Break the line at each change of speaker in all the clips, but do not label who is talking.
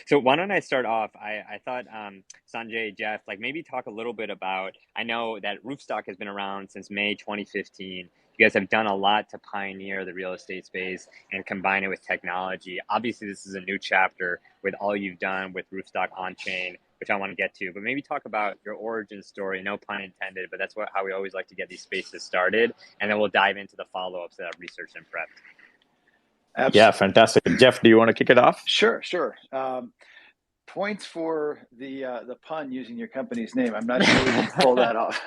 So why don't I start off? I thought Sanjay, Jeff, like maybe talk a little bit about. I know that Roofstock has been around since May 2015. You guys have done a lot to pioneer the real estate space and combine it with technology. Obviously, this is a new chapter with all you've done with Roofstock on chain, which I want to get to. But maybe talk about your origin story. No pun intended, but that's how we always like to get these spaces started, and then we'll dive into the follow-ups that I've researched and prepped.
Yeah, fantastic. Jeff, do you want to kick it off?
Sure, sure. Points for the pun using your company's name. I'm not sure we can pull that off.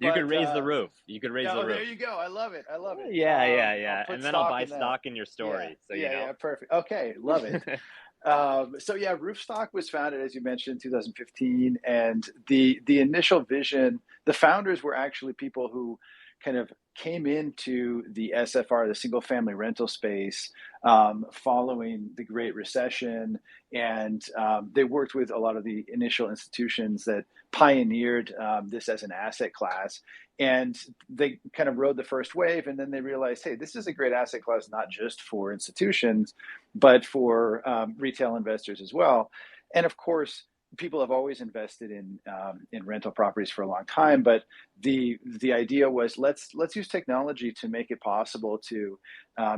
You could raise the roof. You could raise the roof.
There you go. I love it. I love it.
Yeah.
I'll
And then I'll buy
in that.
stock in your story.
Yeah, perfect. Okay, love it. Roofstock was founded, as you mentioned, in 2015, and the initial vision, the founders were actually people who kind of came into the SFR, the single family rental space, following the Great Recession. And they worked with a lot of the initial institutions that pioneered this as an asset class. And they kind of rode the first wave. And then they realized, hey, this is a great asset class, not just for institutions, but for retail investors as well. And of course, people have always invested in rental properties for a long time, but the idea was let's use technology to make it possible to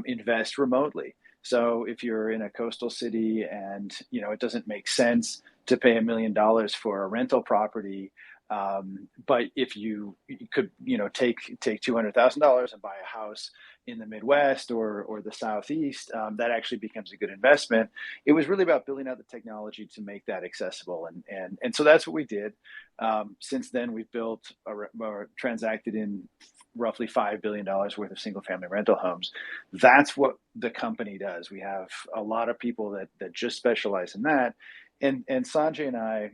invest remotely. So if you're in a coastal city and it doesn't make sense to pay $1 million for a rental property, but if you could take $200,000 and buy a house in the Midwest or the Southeast, that actually becomes a good investment. It was really about building out the technology to make that accessible, and so that's what we did. Since then, we've built or transacted in roughly $5 billion worth of single family rental homes. That's what the company does. We have a lot of people that just specialize in that, and Sanjay and I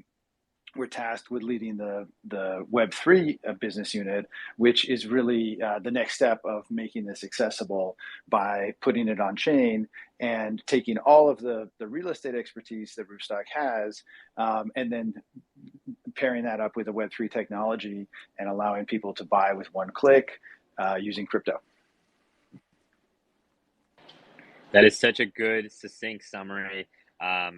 were tasked with leading the Web3 business unit, which is really the next step of making this accessible by putting it on chain and taking all of the real estate expertise that Roofstock has, and then pairing that up with the Web3 technology and allowing people to buy with one click using crypto.
That is such a good, succinct summary. I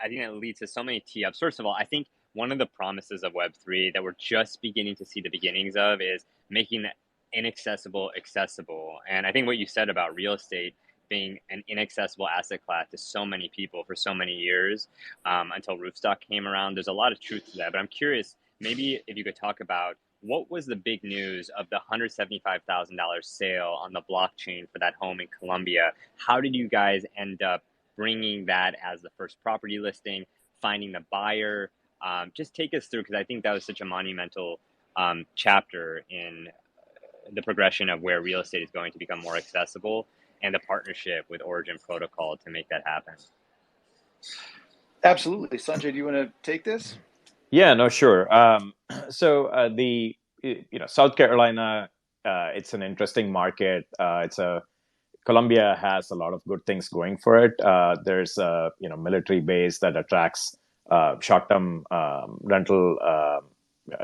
think that leads to so many tee-ups. First of all, I think one of the promises of Web3 that we're just beginning to see the beginnings of is making inaccessible accessible. And I think what you said about real estate being an inaccessible asset class to so many people for so many years, until Roofstock came around, there's a lot of truth to that. But I'm curious, maybe if you could talk about what was the big news of the $175,000 sale on the blockchain for that home in Colombia? How did you guys end up bringing that as the first property listing, finding the buyer? Just take us through, because I think that was such a monumental chapter in the progression of where real estate is going to become more accessible and the partnership with Origin Protocol to make that happen.
Absolutely. Sanjay, do you want to take this?
Yeah, no, sure. South Carolina, it's an interesting market. Colombia has a lot of good things going for it. There's a military base that attracts short-term rental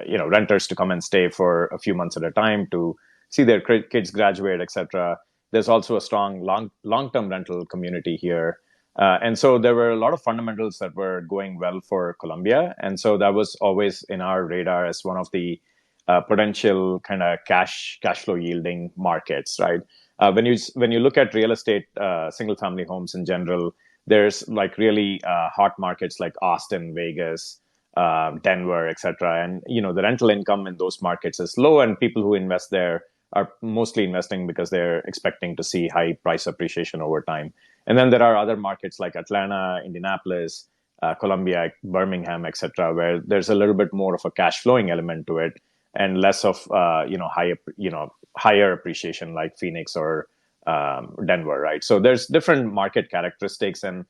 renters to come and stay for a few months at a time to see their kids graduate, etc. There's also a strong long-term rental community here. And so there were a lot of fundamentals that were going well for Colombia. And so that was always in our radar as one of the potential kind of cash flow yielding markets, right? When you look at real estate, single family homes in general, there's like really hot markets like Austin, Vegas, Denver, etc. And the rental income in those markets is low, and people who invest there are mostly investing because they're expecting to see high price appreciation over time. And then there are other markets like Atlanta, Indianapolis, Columbia, Birmingham, etc., where there's a little bit more of a cash flowing element to it and less of higher appreciation like Phoenix or Denver, right? So there's different market characteristics, and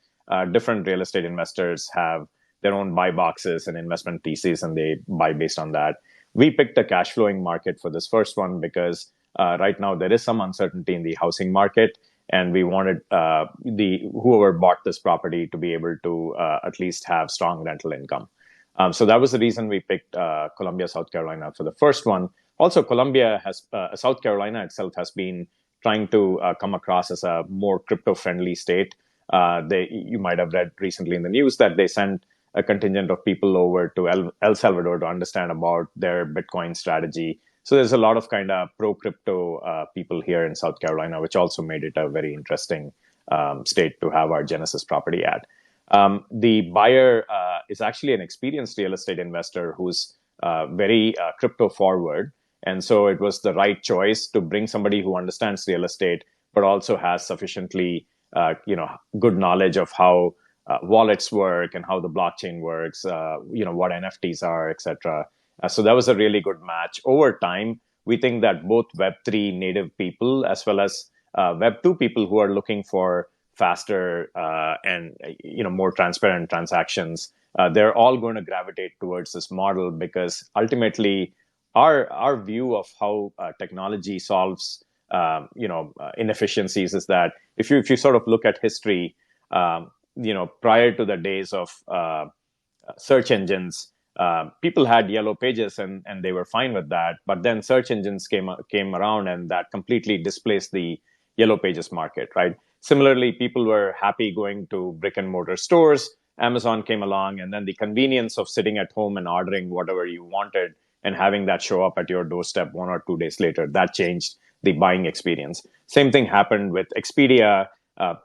different real estate investors have their own buy boxes and investment theses, and they buy based on that. We picked the cash flowing market for this first one because right now there is some uncertainty in the housing market, and we wanted whoever bought this property to be able to at least have strong rental income. So that was the reason we picked Columbia, South Carolina for the first one. Also, South Carolina itself has been trying to come across as a more crypto-friendly state. You might have read recently in the news that they sent a contingent of people over to El Salvador to understand about their Bitcoin strategy. So there's a lot of kind of pro-crypto people here in South Carolina, which also made it a very interesting state to have our Genesis property at. The buyer is actually an experienced real estate investor who's very crypto forward. And so it was the right choice to bring somebody who understands real estate, but also has sufficiently good knowledge of how wallets work and how the blockchain works, what NFTs are, etc. So that was a really good match. Over time, we think that both Web3 native people as well as Web2 people who are looking for faster and more transparent transactions, they're all going to gravitate towards this model because ultimately our view of how technology solves inefficiencies is that if you sort of look at history, prior to the days of search engines, people had yellow pages and they were fine with that. But then search engines came around and that completely displaced the yellow pages market, right? Similarly, people were happy going to brick and mortar stores. Amazon came along, and then the convenience of sitting at home and ordering whatever you wanted and having that show up at your doorstep 1 or 2 days later, that changed the buying experience. Same thing happened with Expedia.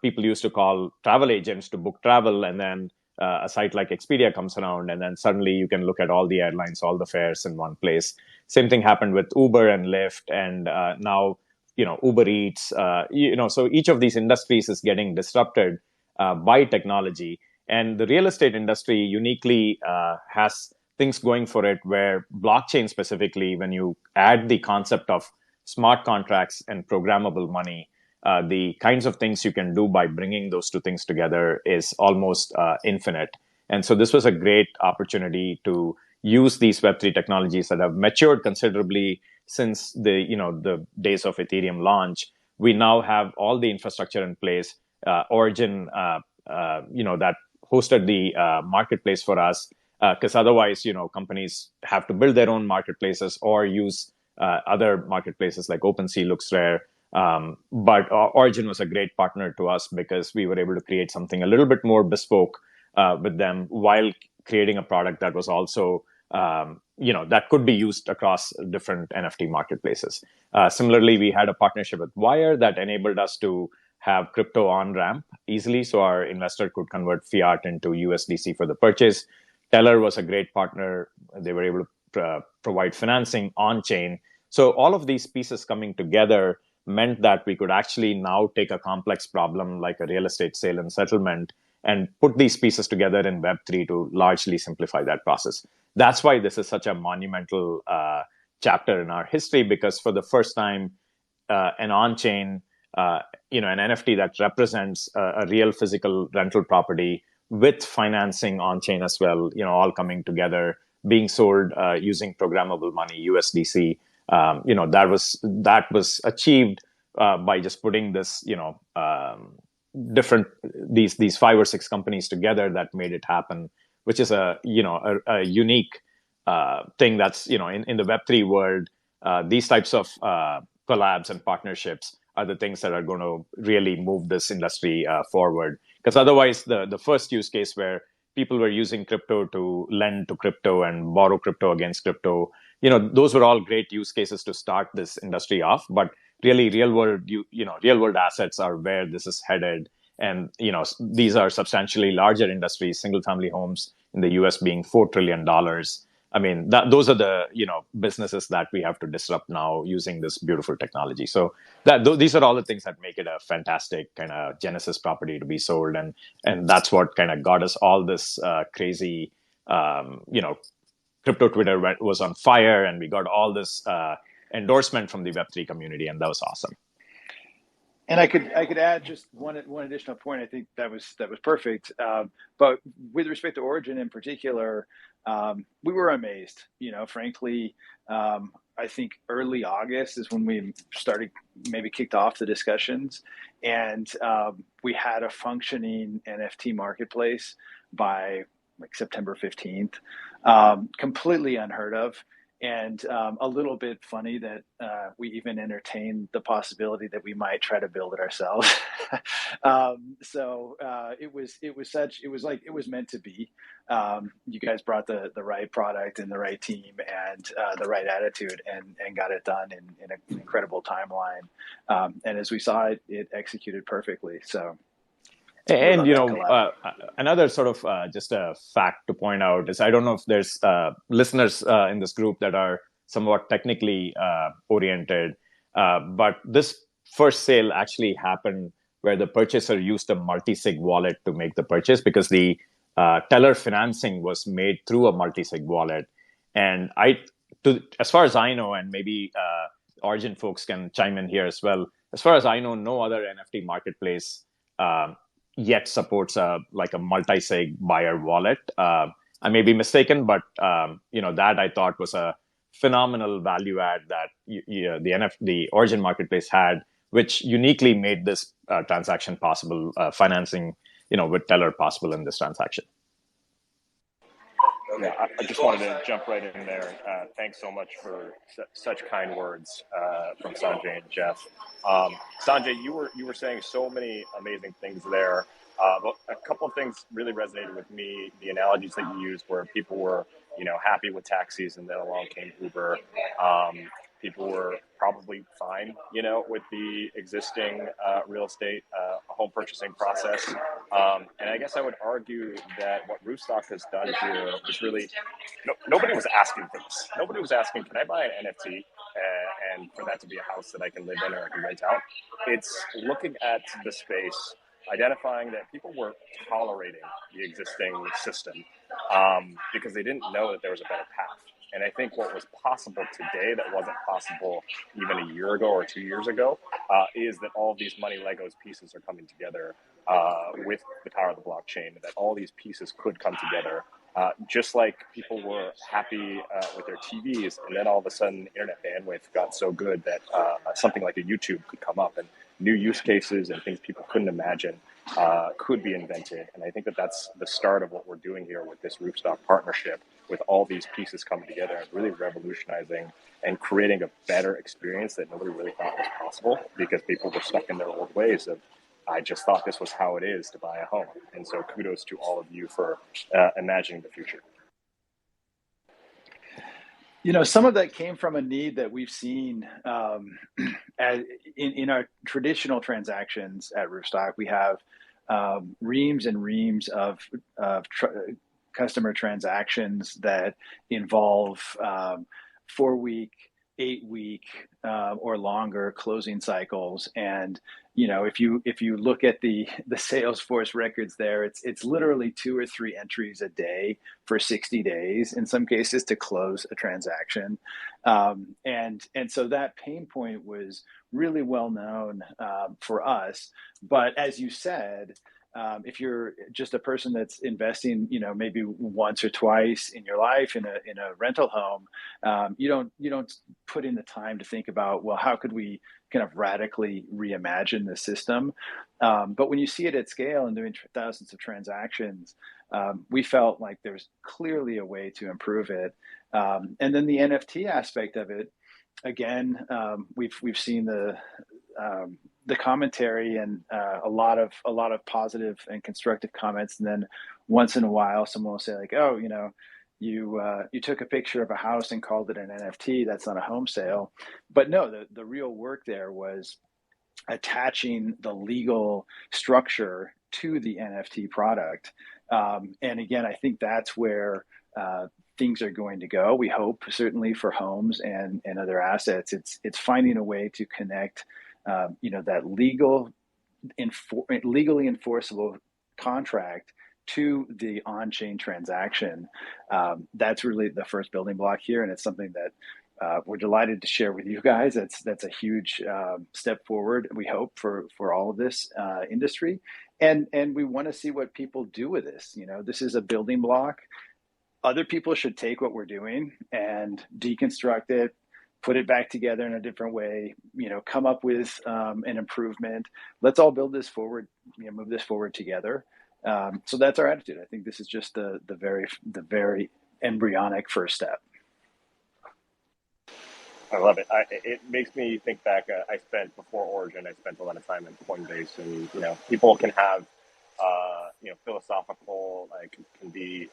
People used to call travel agents to book travel, and then a site like Expedia comes around, and then suddenly you can look at all the airlines, all the fares in one place. Same thing happened with Uber and Lyft, and now Uber Eats. So each of these industries is getting disrupted by technology, and the real estate industry uniquely has things going for it, where blockchain specifically, when you add the concept of smart contracts and programmable money, the kinds of things you can do by bringing those two things together is almost infinite. And so this was a great opportunity to use these Web3 technologies that have matured considerably since the days of Ethereum launch. We now have all the infrastructure in place. Origin, that hosted the marketplace for us, because otherwise, companies have to build their own marketplaces or use other marketplaces like OpenSea looks rare. But Origin was a great partner to us because we were able to create something a little bit more bespoke with them while creating a product that was also, that could be used across different NFT marketplaces. Similarly, we had a partnership with Wire that enabled us to have crypto on-ramp easily, so our investor could convert fiat into USDC for the purchase. Teller was a great partner. They were able to provide financing on-chain. So all of these pieces coming together meant that we could actually now take a complex problem like a real estate sale and settlement and put these pieces together in Web3 to largely simplify that process. That's why this is such a monumental chapter in our history, because for the first time, an on-chain, an NFT that represents a real physical rental property with financing on-chain as well, all coming together, being sold using programmable money, USDC. That was achieved by just putting this, different these 5 or 6 companies together that made it happen, which is a unique thing that's in the Web3 world. These types of collabs and partnerships are the things that are going to really move this industry forward. Because otherwise, the first use case where people were using crypto to lend to crypto and borrow crypto against crypto, those were all great use cases to start this industry off. But really, real world assets are where this is headed. And these are substantially larger industries. Single family homes in the U.S. being $4 trillion. I mean, those are the businesses that we have to disrupt now using this beautiful technology. So these are all the things that make it a fantastic kind of Genesis property to be sold, and that's what kind of got us all this crazy, crypto Twitter was on fire, and we got all this endorsement from the Web3 community, and that was awesome.
And I could add just one additional point. I think that was perfect. But with respect to Origin in particular, we were amazed. Frankly, I think early August is when we maybe kicked off the discussions, and we had a functioning NFT marketplace by like September 15th. Completely unheard of. And a little bit funny that we even entertained the possibility that we might try to build it ourselves. It was meant to be. You guys brought the right product and the right team and the right attitude and got it done in an incredible timeline. And as we saw it, it executed perfectly. So.
And another sort of just a fact to point out is I don't know if there's listeners in this group that are somewhat technically oriented, but this first sale actually happened where the purchaser used a multi-sig wallet to make the purchase because the teller financing was made through a multi-sig wallet. And as far as I know, and maybe Origin folks can chime in here as well, as far as I know, no other NFT marketplace yet supports a multi-sig buyer wallet. I may be mistaken, but that I thought was a phenomenal value add that the Origin marketplace had, which uniquely made this transaction possible, financing with Teller possible in this transaction.
Yeah, I just wanted to jump right in there. Thanks so much for such kind words from Sanjay and Geoff. Sanjay, you were saying so many amazing things there. But a couple of things really resonated with me. The analogies that you used, where people were, happy with taxis, and then along came Uber. People were probably fine, with the existing real estate home purchasing process. And I guess I would argue that what Roofstock has done here is really, nobody was asking for this. Nobody was asking, can I buy an NFT and for that to be a house that I can live in or I can rent out? It's looking at the space, identifying that people were tolerating the existing system because they didn't know that there was a better path. And I think what was possible today that wasn't possible even a year ago or 2 years ago is that all of these money Legos pieces are coming together with the power of the blockchain, that all these pieces could come together. Just like people were happy with their TVs, and then all of a sudden internet bandwidth got so good that something like a YouTube could come up, and new use cases and things people couldn't imagine could be invented. And I think that that's the start of what we're doing here with this Roofstock partnership, with all these pieces coming together and really revolutionizing and creating a better experience that nobody really thought was possible, because people were stuck in their old ways of, I just thought this was how it is to buy a home. And so kudos to all of you for imagining the future.
Some of that came from a need that we've seen in our traditional transactions at Roofstock. We have reams and reams of customer transactions that involve 4-week, 8-week, or longer closing cycles. And if you look at the Salesforce records there, it's literally 2 or 3 entries a day for 60 days in some cases to close a transaction. And so that pain point was really well known for us. But as you said, if you're just a person that's investing, maybe once or twice in your life in a rental home, you don't put in the time to think about, well, how could we kind of radically reimagine the system? But when you see it at scale and doing thousands of transactions, we felt like there's clearly a way to improve it. And then the NFT aspect of it, again, we've seen the commentary and a lot of positive and constructive comments. And then once in a while, someone will say like, oh, you took a picture of a house and called it an NFT. That's not a home sale. But no, the real work there was attaching the legal structure to the NFT product. And again, I think that's where things are going to go. We hope, certainly for homes and other assets, it's finding a way to connect that legally enforceable contract to the on-chain transaction. That's really the first building block here, and it's something that we're delighted to share with you guys. That's a huge step forward, we hope, for all of this industry, and we want to see what people do with this. This is a building block. Other people should take what we're doing and deconstruct it, put it back together in a different way, come up with an improvement. Let's all build this forward, move this forward together. So that's our attitude. I think this is just the very embryonic first step.
I love it. It makes me think back. I spent before Origin. I spent a lot of time at Coinbase, and people can have philosophical, like, can be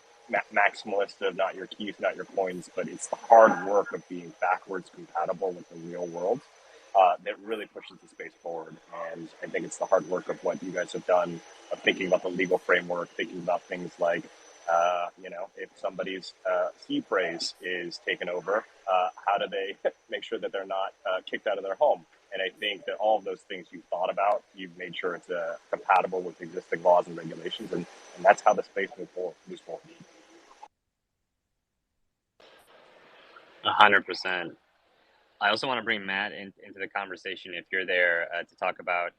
maximalist of not your keys, not your coins, but it's the hard work of being backwards compatible with the real world that really pushes the space forward. And I think it's the hard work of what you guys have done, of thinking about the legal framework, thinking about things like, if somebody's seed phrase is taken over, how do they make sure that they're not kicked out of their home? And I think that all of those things you've thought about, you've made sure it's compatible with existing laws and regulations, and that's how the space moves forward.
100%. I also want to bring Matt into the conversation if you're there to talk about,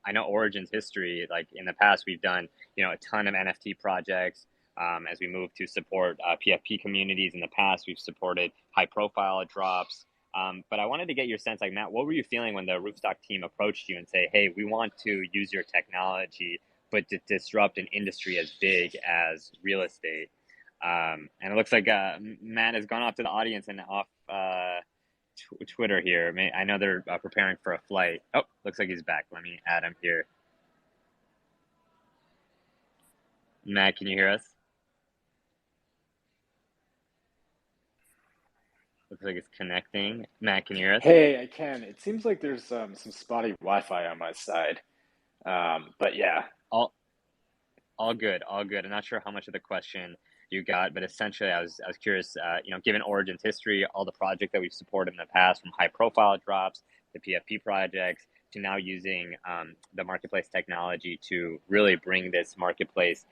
I know Origin's history. Like in the past, we've done, a ton of NFT projects. As we move to support PFP communities in the past, we've supported high profile drops. But I wanted to get your sense, like, Matt, what were you feeling when the Roofstock team approached you and say, hey, we want to use your technology, but to disrupt an industry as big as real estate? And it looks like Matt has gone off to the audience and off Twitter here. I know they're preparing for a flight. Oh, looks like he's back. Let me add him here. Matt, can you hear us? Looks like it's connecting. Matt, can you hear us?
Hey, I can. It seems like there's some spotty Wi-Fi on my side. But yeah.
All good, all good. I'm not sure how much of the question you got, but essentially I was curious, given Origin's history, all the projects that we've supported in the past, from high profile drops to PFP projects to now using the marketplace technology to really bring this marketplace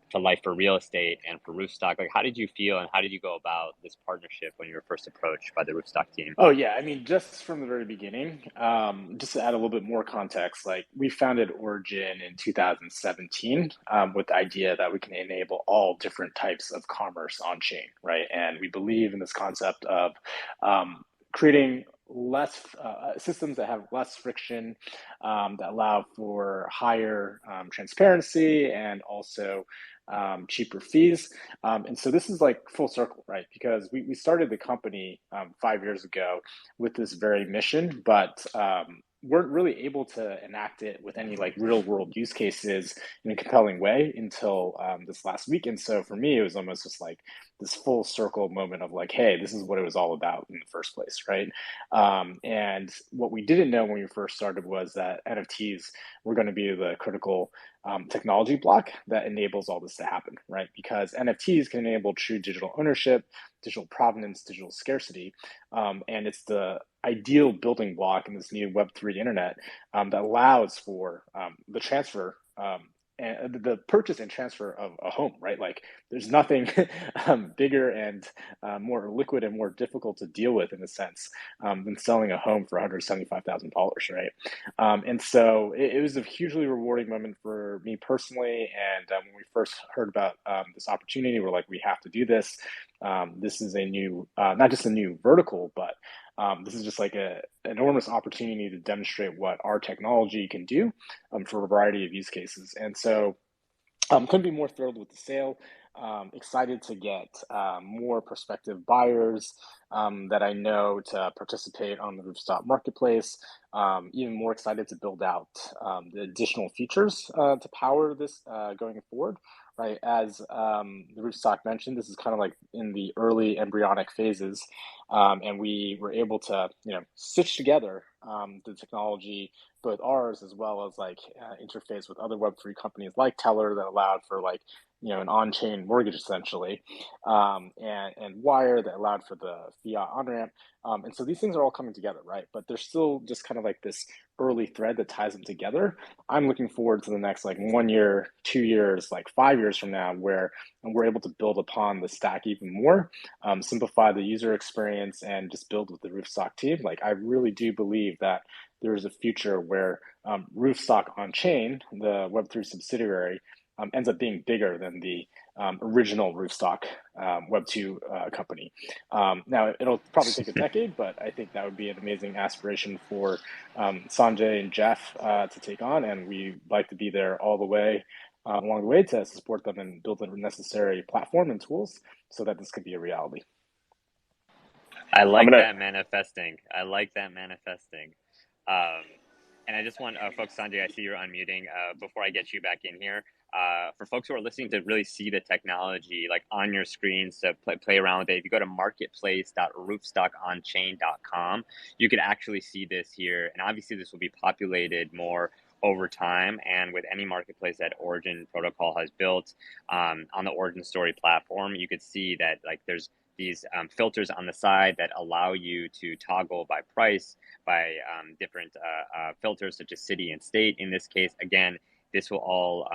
to life for real estate and for Roofstock. Like, how did you feel and how did you go about this partnership when you were first approached by the Roofstock team?
Oh yeah, I mean, just from the very beginning, just to add a little bit more context, like we founded Origin in 2017 with the idea that we can enable all different types of commerce on chain, right? And we believe in this concept of creating less systems that have less friction, that allow for higher transparency and also cheaper fees. And so this is like full circle, right? Because we started the company 5 years ago with this very mission, but weren't really able to enact it with any like real world use cases in a compelling way until this last week. And so for me, it was almost just like this full circle moment of like, hey, this is what it was all about in the first place, right? And what we didn't know when we first started was that NFTs were going to be the critical technology block that enables all this to happen, right? Because NFTs can enable true digital ownership, digital provenance, digital scarcity, and it's the ideal building block in this new Web3 internet that allows for the transfer and the purchase and transfer of a home, right? Like there's nothing bigger and more liquid and more difficult to deal with in a sense than selling a home for $175,000, right? And so it was a hugely rewarding moment for me personally. And when we first heard about this opportunity, we're like, we have to do this. This is a new, not just a new vertical, but this is just like an enormous opportunity to demonstrate what our technology can do for a variety of use cases. And so couldn't be more thrilled with the sale. Excited to get more prospective buyers that I know to participate on the Roofstock marketplace. Even more excited to build out the additional features to power this going forward. Right, as the Roofstock mentioned, this is kind of like in the early embryonic phases, and we were able to, stitch together the technology, both ours as well as like interface with other Web3 companies like Teller that allowed for like an on-chain mortgage essentially, and Wire that allowed for the fiat on-ramp. And so these things are all coming together, right? But there's still just kind of like this early thread that ties them together. I'm looking forward to the next like 1 year, 2 years, like 5 years from now, where we're able to build upon the stack even more, simplify the user experience, and just build with the Roofstock team. Like I really do believe that there is a future where Roofstock on chain, the Web3 subsidiary, ends up being bigger than the original Roofstock Web2 company. Now, it'll probably take a decade, but I think that would be an amazing aspiration for Sanjay and Geoff to take on, and we'd like to be there all the way along the way to support them and build the necessary platform and tools so that this could be a reality.
I
I'm
like
gonna.
that manifesting. I like that manifesting. Um, and I just want, folks, Sanjay, I see you're unmuting. Before I get you back in here, for folks who are listening to really see the technology like on your screens to play around with it, if you go to marketplace.roofstockonchain.com, you could actually see this here. And obviously, this will be populated more over time. And with any marketplace that Origin Protocol has built on the Origin Story platform, you could see that like there's these filters on the side that allow you to toggle by price, by different filters such as city and state. In this case, again, this will all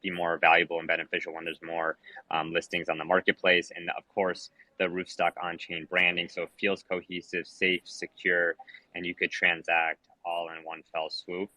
be more valuable and beneficial when there's more listings on the marketplace. And of course, the Roofstock on-chain branding, so it feels cohesive, safe, secure, and you could transact all in one fell swoop.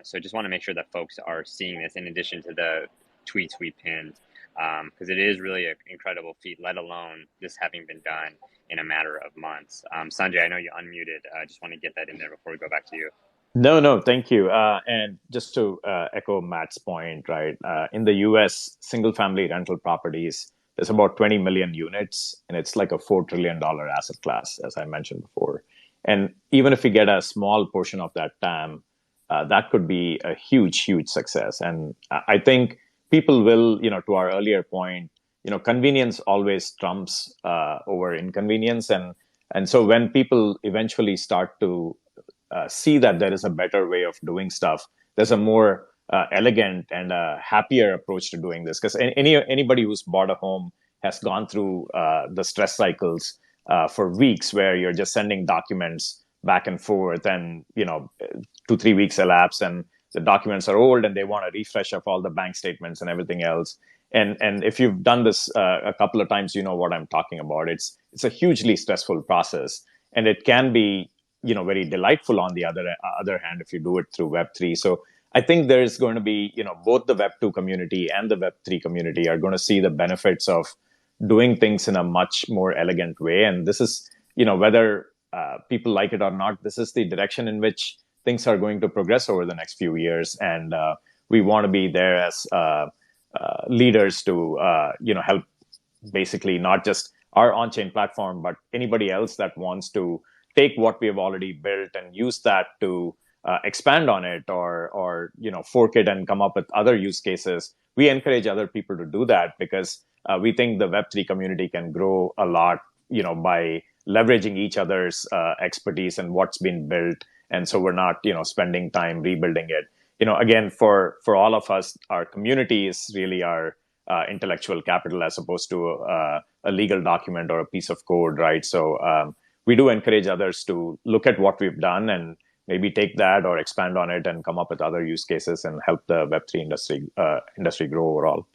So just want to make sure that folks are seeing this in addition to the tweets we pinned, because it is really an incredible feat, let alone this having been done in a matter of months. Sanjay, I know you unmuted. I just want to get that in there before we go back to you.
No, thank you. And just to echo Matt's point, right? In the US, single family rental properties, there's about 20 million units, and it's like a $4 trillion asset class, as I mentioned before. And even if we get a small portion of that TAM, that could be a huge, huge success. And I think people will, to our earlier point, convenience always trumps over inconvenience. And so when people eventually start to see that there is a better way of doing stuff, there's a more elegant and a happier approach to doing this. Because anybody who's bought a home has gone through the stress cycles for weeks where you're just sending documents back and forth, and 2-3 weeks elapse, and the documents are old, and they want to refresh up all the bank statements and everything else. And if you've done this a couple of times, you know what I'm talking about. It's a hugely stressful process, and it can be very delightful on the other hand if you do it through Web3. So I think there's going to be both the Web2 community and the Web3 community are going to see the benefits of doing things in a much more elegant way. And this is whether people like it or not, this is the direction in which things are going to progress over the next few years. And we want to be there as leaders to help basically not just our on-chain platform, but anybody else that wants to take what we have already built and use that to expand on it, or fork it and come up with other use cases. We encourage other people to do that because we think the Web3 community can grow a lot, by leveraging each other's expertise and what's been built. And so we're not, spending time rebuilding it. Again, for all of us, our community is really our intellectual capital as opposed to a legal document or a piece of code, right? So we do encourage others to look at what we've done and maybe take that or expand on it and come up with other use cases and help the Web3 industry grow overall.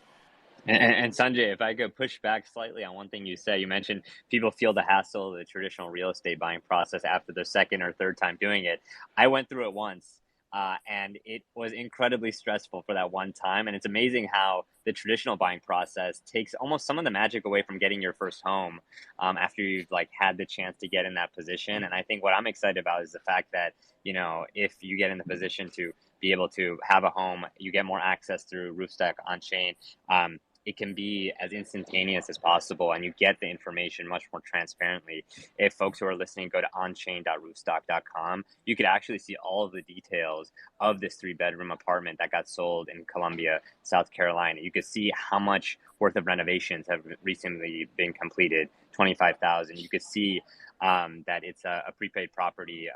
And Sanjay, if I could push back slightly on one thing you said, you mentioned people feel the hassle of the traditional real estate buying process after the second or third time doing it. I went through it once, and it was incredibly stressful for that one time. And it's amazing how the traditional buying process takes almost some of the magic away from getting your first home after you've like had the chance to get in that position. And I think what I'm excited about is the fact that, if you get in the position to be able to have a home, you get more access through Roofstack on chain. It can be as instantaneous as possible, and you get the information much more transparently. If folks who are listening go to onchain.roofstock.com, you could actually see all of the details of this 3-bedroom apartment that got sold in Columbia, South Carolina. You could see how much worth of renovations have recently been completed, 25,000. You could see that it's a prepaid property.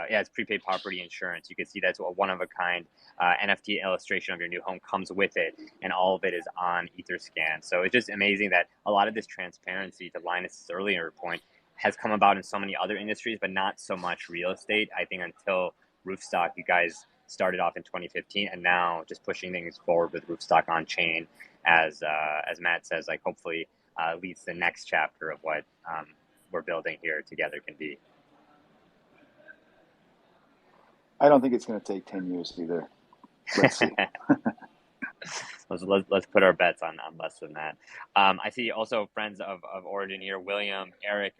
It's prepaid property insurance. You can see that's a one-of-a-kind NFT illustration of your new home comes with it, and all of it is on Etherscan. So it's just amazing that a lot of this transparency, to Linus's earlier point, has come about in so many other industries, but not so much real estate. I think until Roofstock, you guys started off in 2015, and now just pushing things forward with Roofstock on chain, as Matt says, like hopefully leads to the next chapter of what we're building here together can be.
I don't think it's going to take 10 years either. Let's see.
let's put our bets on less than that. I see also friends of Origin here, William, Eric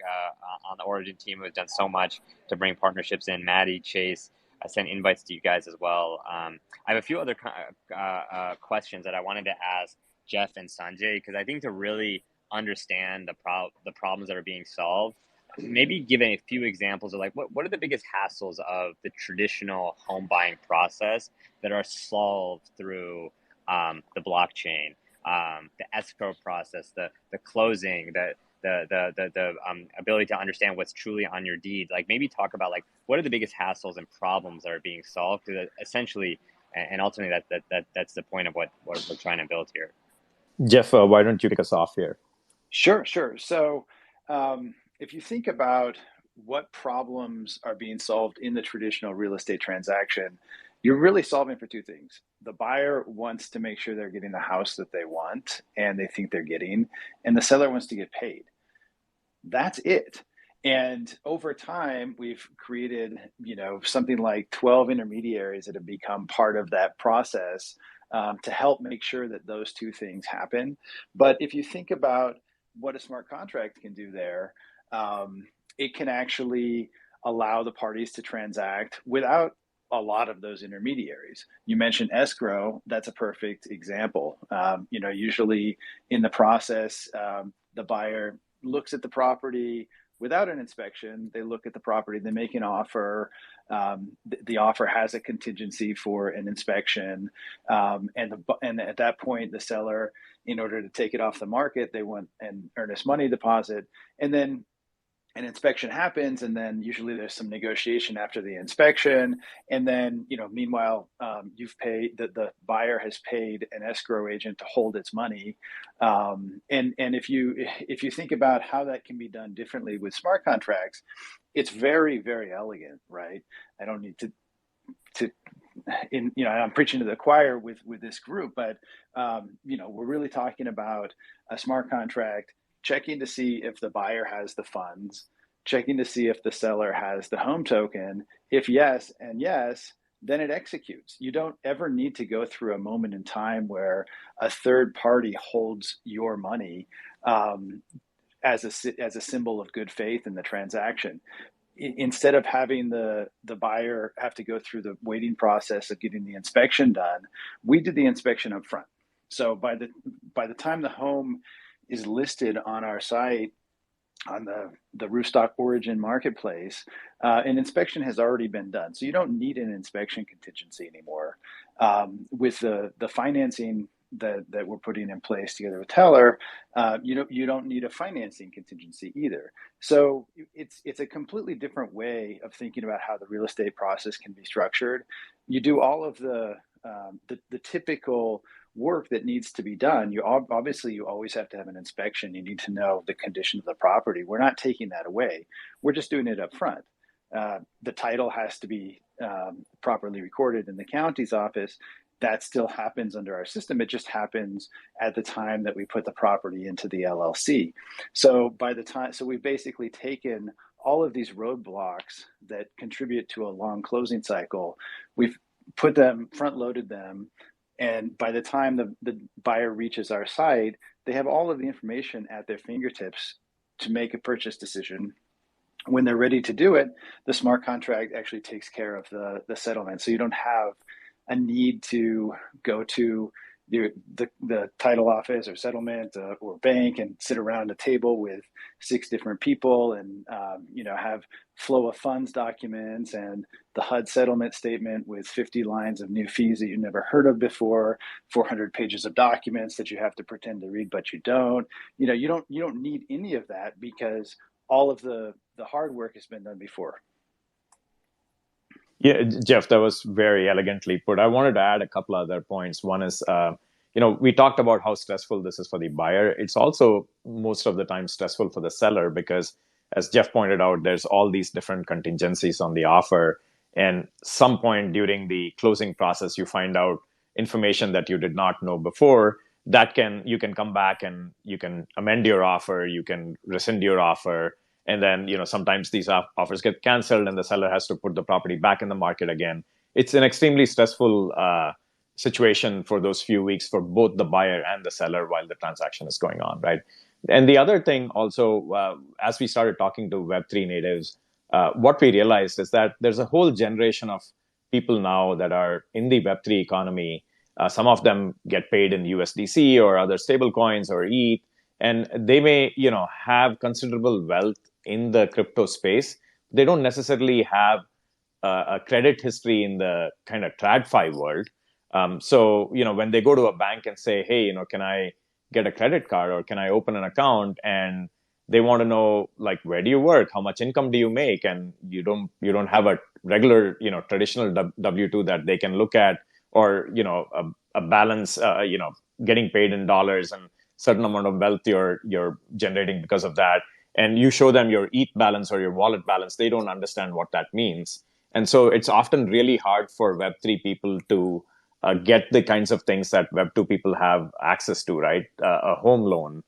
on the Origin team who has done so much to bring partnerships in. Maddie, Chase, I sent invites to you guys as well. I have a few other questions that I wanted to ask Geoff and Sanjay, because I think to really understand the problems that are being solved, maybe give a few examples of like what are the biggest hassles of the traditional home buying process that are solved through the blockchain, the escrow process, the closing, the ability to understand what's truly on your deed. Like maybe talk about like what are the biggest hassles and problems that are being solved. Because essentially, and ultimately, that's the point of what we're trying to build here.
Geoff, why don't you kick us off here?
Sure, sure. So, if you think about what problems are being solved in the traditional real estate transaction, you're really solving for two things. The buyer wants to make sure they're getting the house that they want and they think they're getting, and the seller wants to get paid. That's it. And over time, we've created, something like 12 intermediaries that have become part of that process to help make sure that those two things happen. But if you think about what a smart contract can do there, it can actually allow the parties to transact without a lot of those intermediaries. You mentioned escrow. That's a perfect example. Usually in the process, the buyer looks at the property without an inspection. They look at the property, they make an offer. The offer has a contingency for an inspection, and at that point, the seller, in order to take it off the market, they want an earnest money deposit, and then an inspection happens, and then usually there's some negotiation after the inspection, and then meanwhile, you've paid the buyer has paid an escrow agent to hold its money, and if you think about how that can be done differently with smart contracts, it's very, very elegant, right? I don't need to I'm preaching to the choir with this group, but we're really talking about a smart contract checking to see if the buyer has the funds, checking to see if the seller has the home token. If yes and yes, then it executes. You don't ever need to go through a moment in time where a third party holds your money as a symbol of good faith in the transaction. Instead of having the buyer have to go through the waiting process of getting the inspection done, we did the inspection up front. So by the time the home is listed on our site on the Roofstock Origin marketplace, an inspection has already been done. So you don't need an inspection contingency anymore. With the financing that we're putting in place together with Teller, you don't need a financing contingency either. So it's a completely different way of thinking about how the real estate process can be structured. You do all of the typical work that needs to be done. You always have to have an inspection. You need to know the condition of the property. We're not taking that away. We're just doing it up front. The title has to be properly recorded in the county's office. That still happens under our system. It just happens at the time that we put the property into the LLC. So we've basically taken all of these roadblocks that contribute to a long closing cycle. We've put them, front loaded them, and by the time the buyer reaches our site, they have all of the information at their fingertips to make a purchase decision. When they're ready to do it, the smart contract actually takes care of the settlement. So you don't have a need to go to the title office or settlement or bank and sit around a table with 6 different people and have flow of funds documents and the HUD settlement statement with 50 lines of new fees that you never heard of before, 400 pages of documents that you have to pretend to read but you don't. You don't need any of that because all of the hard work has been done before.
Yeah, Geoff, that was very elegantly put. I wanted to add a couple other points. One is, we talked about how stressful this is for the buyer. It's also most of the time stressful for the seller because, as Geoff pointed out, there's all these different contingencies on the offer. And some point during the closing process, you find out information that you did not know before. You can come back and you can amend your offer, you can rescind your offer. And then, sometimes these offers get canceled and the seller has to put the property back in the market again. It's an extremely stressful situation for those few weeks for both the buyer and the seller while the transaction is going on, right? And the other thing also, as we started talking to Web3 natives, what we realized is that there's a whole generation of people now that are in the Web3 economy. Some of them get paid in USDC or other stable coins or ETH. and they may, have considerable wealth in the crypto space. They don't necessarily have a credit history in the kind of TradFi world. So, when they go to a bank and say, hey, can I get a credit card or can I open an account? And they want to know, like, where do you work? How much income do you make? And you don't have a regular, traditional W-2 that they can look at, or, a balance, getting paid in dollars and certain amount of wealth you're generating because of that. And you show them your ETH balance or your wallet balance, they don't understand what that means. And so it's often really hard for Web3 people to get the kinds of things that Web2 people have access to, right? A home loan,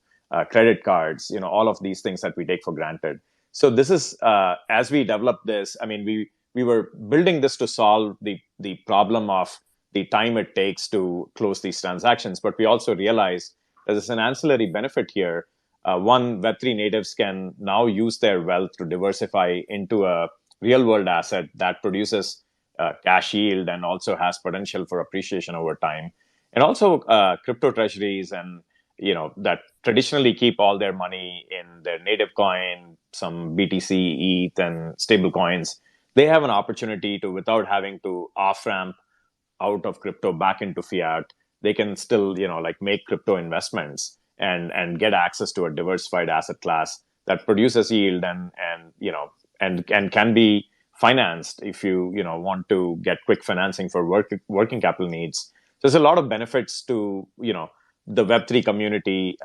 credit cards, all of these things that we take for granted. So this is, as we develop this, I mean, we were building this to solve the problem of the time it takes to close these transactions. But we also realized there's an ancillary benefit here. One, Web3 natives can now use their wealth to diversify into a real world asset that produces cash yield and also has potential for appreciation over time. And also crypto treasuries, and that traditionally keep all their money in their native coin, some BTC, ETH, and stable coins. They have an opportunity to, without having to off ramp out of crypto back into fiat, they can still make crypto investments and get access to a diversified asset class that produces yield and can be financed if you want to get quick financing for working capital needs. There's a lot of benefits to the Web3 community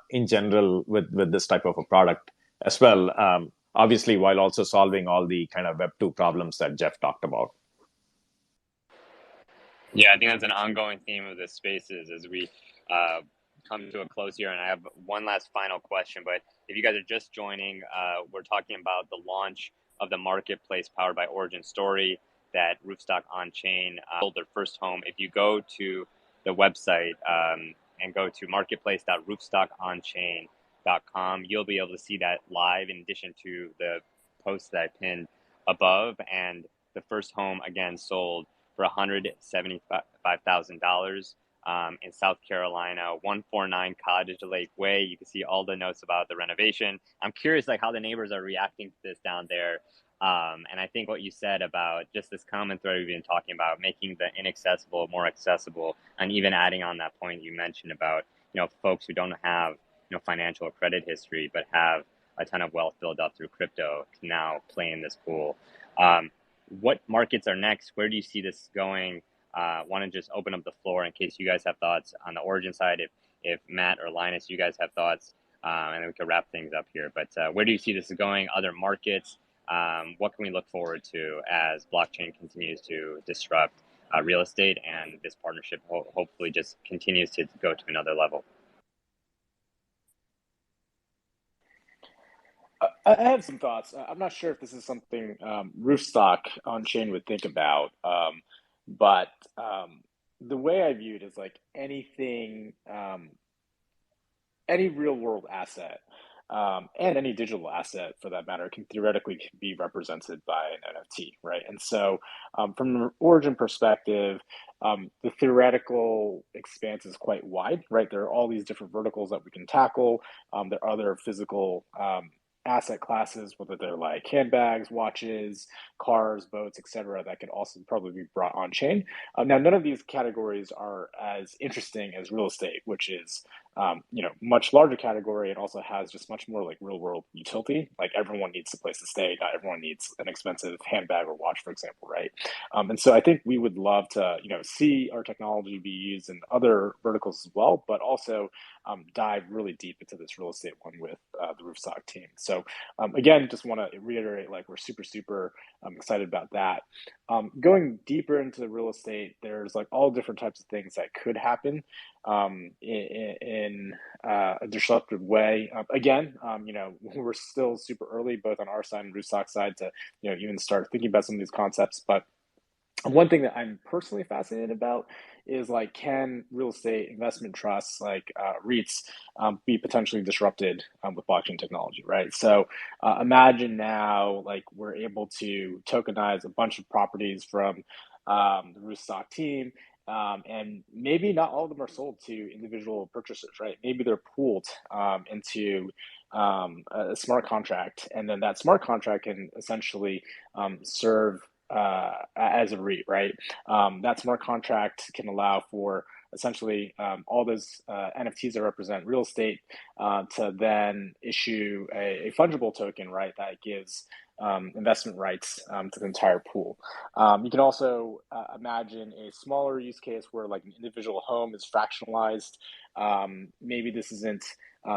in general with this type of a product as well. Obviously, while also solving all the kind of Web2 problems that Geoff talked about.
Yeah, I think that's an ongoing theme of this spaces as we come to a close here. And I have one last final question, but if you guys are just joining, we're talking about the launch of the marketplace powered by Origin Story that Roofstock on-chain built their first home. If you go to the website and go to marketplace.roofstockonchain.com, you'll be able to see that live in addition to the post that I pinned above. And the first home, again, sold for $175,000 in South Carolina, 149 Cottage Lake Way. You can see all the notes about the renovation. I'm curious, like, how the neighbors are reacting to this down there. And I think what you said about just this common thread we've been talking about, making the inaccessible more accessible, and even adding on that point you mentioned about, folks who don't have, financial or credit history, but have a ton of wealth built up through crypto can now play in this pool. What markets are next? Where do you see this going? Want to just open up the floor in case you guys have thoughts on the Origin side. If Matt or Linus, you guys have thoughts, and then we can wrap things up here. But where do you see this going? Other markets? What can we look forward to as blockchain continues to disrupt real estate, and this partnership hopefully just continues to go to another level?
I have some thoughts. I'm not sure if this is something Roofstock on chain would think about, but the way I view it is like anything, any real world asset, and any digital asset for that matter can theoretically be represented by an NFT, right? And so, from an Origin perspective, the theoretical expanse is quite wide, right? There are all these different verticals that we can tackle. There are other physical asset classes, whether they're like handbags, watches, cars, boats, etc., that could also probably be brought on chain. Now, none of these categories are as interesting as real estate, which is much larger category and also has just much more like real world utility. Like everyone needs a place to stay. Not everyone needs an expensive handbag or watch, for example, right? And so I think we would love to see our technology be used in other verticals as well, but also dive really deep into this real estate one with the Roofstock team. So again, just want to reiterate, like, we're super excited about that. Going deeper into real estate, there's like all different types of things that could happen in a disruptive way. Again, we're still super early, both on our side and Roofstock side, to even start thinking about some of these concepts. But one thing that I'm personally fascinated about is, like, can real estate investment trusts like REITs be potentially disrupted with blockchain technology, right? So imagine now, like, we're able to tokenize a bunch of properties from the Roofstock team, and maybe not all of them are sold to individual purchasers, right? Maybe they're pooled into a smart contract, and then that smart contract can essentially serve as a REIT, right? That smart contract can allow for essentially all those NFTs that represent real estate to then issue a fungible token, right? That gives investment rights to the entire pool. You can also imagine a smaller use case where like an individual home is fractionalized. Maybe this isn't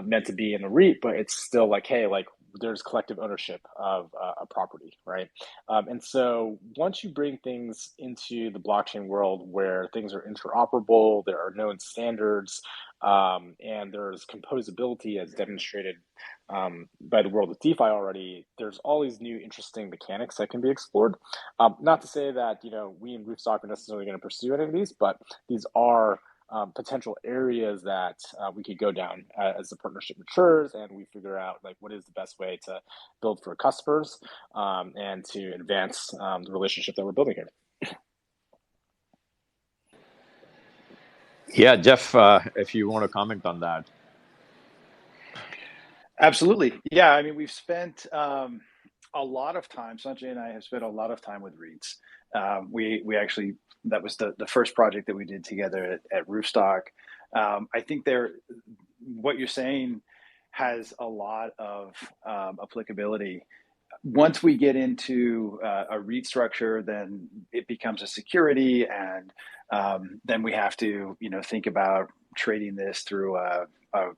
meant to be in a REIT, but it's still like, hey, like there's collective ownership of a property, right? And so once you bring things into the blockchain world where things are interoperable, there are known standards, and there's composability as demonstrated by the world of DeFi already, there's all these new interesting mechanics that can be explored. Not to say that, we in Roofstock are necessarily going to pursue any of these, but these are potential areas that we could go down as the partnership matures and we figure out like what is the best way to build for customers and to advance the relationship that we're building here.
Yeah, Geoff, if you want to comment on that.
Absolutely. Yeah, I mean, we've spent a lot of time, Sanjay and I have spent a lot of time with REITs. We actually, that was the first project that we did together at Roofstock. I think what you're saying has a lot of applicability. Once we get into a REIT structure, then it becomes a security, and then we have to, think about trading this through a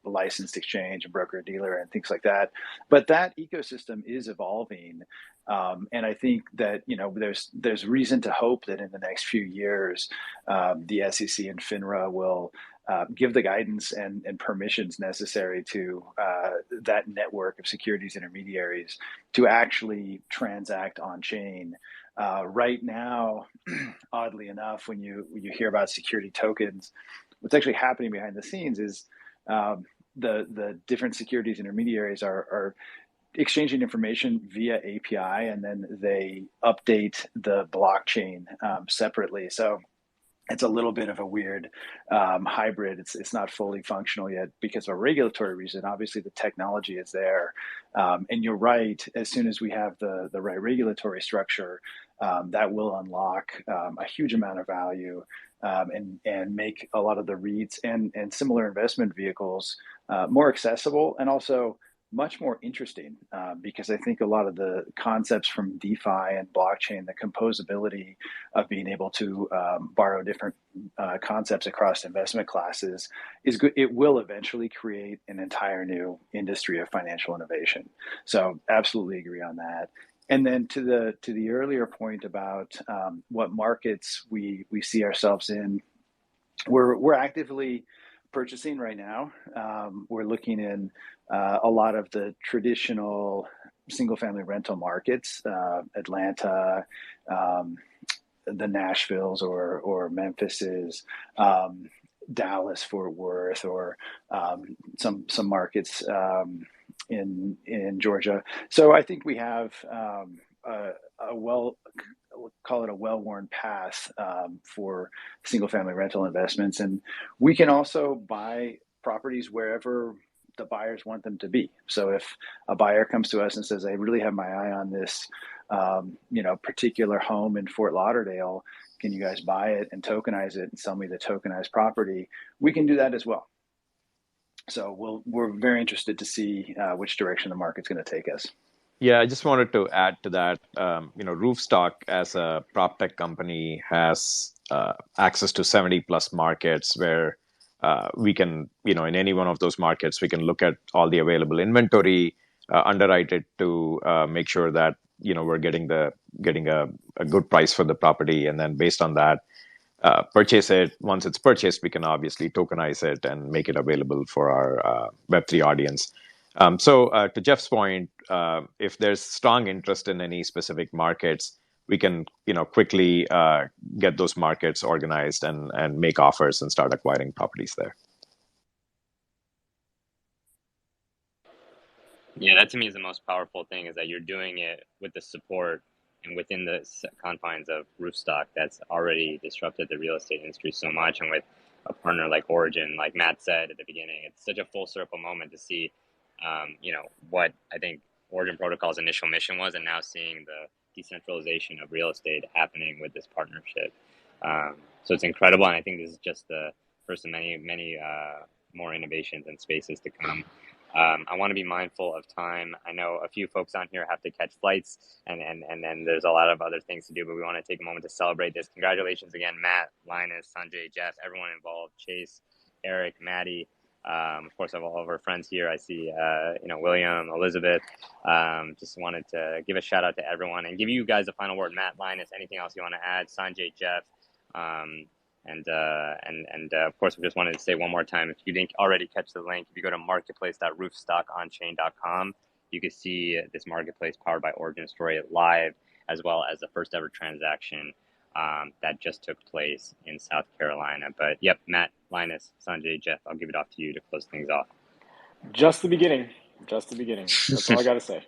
licensed exchange, a broker dealer, and things like that. But that ecosystem is evolving, and I think that there's reason to hope that in the next few years, the SEC and FINRA will give the guidance and permissions necessary to that network of securities intermediaries to actually transact on chain. Right now, oddly enough, when you hear about security tokens, what's actually happening behind the scenes is the different securities intermediaries are exchanging information via API, and then they update the blockchain separately. So it's a little bit of a weird hybrid. It's not fully functional yet because of a regulatory reason. Obviously, the technology is there, and you're right. As soon as we have the right regulatory structure, that will unlock a huge amount of value. And make a lot of the REITs and similar investment vehicles more accessible and also much more interesting because I think a lot of the concepts from DeFi and blockchain, the composability of being able to borrow different concepts across investment classes is good. It will eventually create an entire new industry of financial innovation. So absolutely agree on that. And then to the earlier point about what markets we see ourselves in, we're actively purchasing right now. We're looking in a lot of the traditional single-family rental markets, Atlanta, the Nashvilles or Memphises, Dallas, Fort Worth, or some markets in Georgia. So I think we have call it a well-worn path for single-family rental investments, and we can also buy properties wherever the buyers want them to be. So if a buyer comes to us and says, "I really have my eye on this, particular home in Fort Lauderdale, can you guys buy it and tokenize it and sell me the tokenized property?" We can do that as well. So we're very interested to see which direction the market's going to take us.
Yeah, I just wanted to add to that. Roofstock as a prop tech company has access to 70 plus markets where we can, in any one of those markets, we can look at all the available inventory, underwrite it to make sure that we're getting a good price for the property, and then based on that, purchase it. Once it's purchased, we can obviously tokenize it and make it available for our Web3 audience. So to Geoff's point, if there's strong interest in any specific markets, we can quickly get those markets organized and make offers and start acquiring properties there.
Yeah, that to me is the most powerful thing, is that you're doing it with the support and within the confines of Roofstock that's already disrupted the real estate industry so much, and with a partner like Origin, like Matt said at the beginning, it's such a full circle moment to see, what I think Origin Protocol's initial mission was, and now seeing the decentralization of real estate happening with this partnership. So it's incredible, and I think this is just the first of many, many more innovations and spaces to come. I want to be mindful of time. I know a few folks on here have to catch flights, and then there's a lot of other things to do, but we want to take a moment to celebrate this. Congratulations again, Matt, Linus, Sanjay, Geoff, everyone involved, Chase, Eric, Maddie. Of course, I have all of our friends here. I see, William, Elizabeth. Just wanted to give a shout out to everyone and give you guys a final word. Matt, Linus, anything else you want to add? Sanjay, Geoff, and of course, we just wanted to say one more time, if you didn't already catch the link, if you go to marketplace.roofstockonchain.com, you can see this marketplace powered by Origin Story live, as well as the first ever transaction that just took place in South Carolina. But yep, Matt, Linus, Sanjay, Geoff, I'll give it off to you to close things off.
Just the beginning. Just the beginning. That's all I got to say.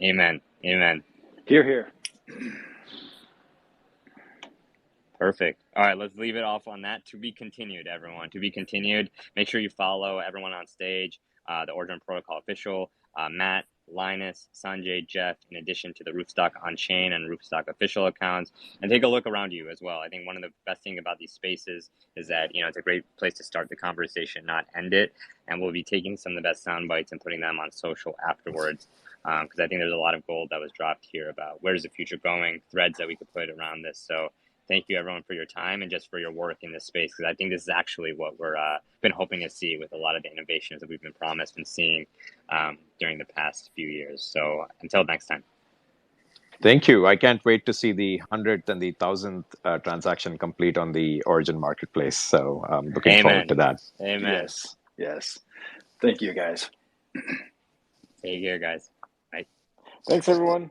Amen. Amen.
Hear, hear.
Perfect. All right, let's leave it off on that. To be continued, everyone. To be continued. Make sure you follow everyone on stage, the Origin Protocol official, Matt, Linus, Sanjay, Geoff, in addition to the Roofstock on chain and Roofstock official accounts, and take a look around you as well. I think one of the best thing about these spaces is that, it's a great place to start the conversation, not end it. And we'll be taking some of the best sound bites and putting them on social afterwards. Because I think there's a lot of gold that was dropped here about where's the future going, threads that we could put around this. So thank you, everyone, for your time and just for your work in this space, because I think this is actually what we're been hoping to see with a lot of the innovations that we've been promised and seeing during the past few years. So until next time.
Thank you. I can't wait to see the 100th and the 1000th transaction complete on the Origin Marketplace. So I'm looking forward to that.
Amen.
Yes. Thank you, guys.
Take care, guys. Bye.
Thanks, everyone.